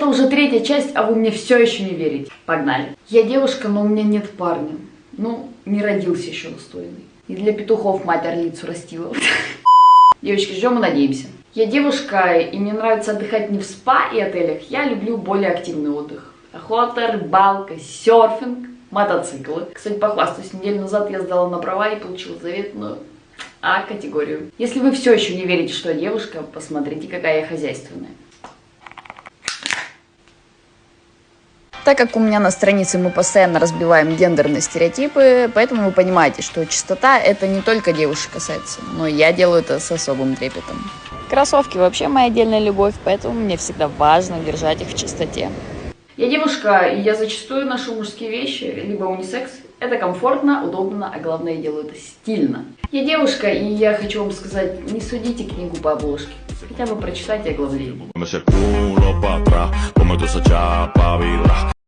уже третья часть, а вы мне все еще не верите. Погнали. Я девушка, но у меня нет парня. Ну, не родился еще достойный. И для петухов мать орлицу растила. Девочки, ждем и надеемся. Я девушка, и мне нравится отдыхать не в спа и отелях. Я люблю более активный отдых. Охота, рыбалка, серфинг, мотоциклы. Кстати, похвастаюсь, неделю назад я сдала на права и получила заветную А-категорию. Если вы все еще не верите, что я девушка, посмотрите, какая я хозяйственная. Так как у меня на странице мы постоянно разбиваем гендерные стереотипы, поэтому вы понимаете, что чистота это не только девушек касается, но я делаю это с особым трепетом. Кроссовки вообще моя отдельная любовь, поэтому мне всегда важно держать их в чистоте. Я девушка, и я зачастую ношу мужские вещи, либо унисекс. Это комфортно, удобно, а главное, я делаю это стильно. Я девушка, и я хочу вам сказать, не судите книгу по обложке. Хотя бы прочитайте оглавление.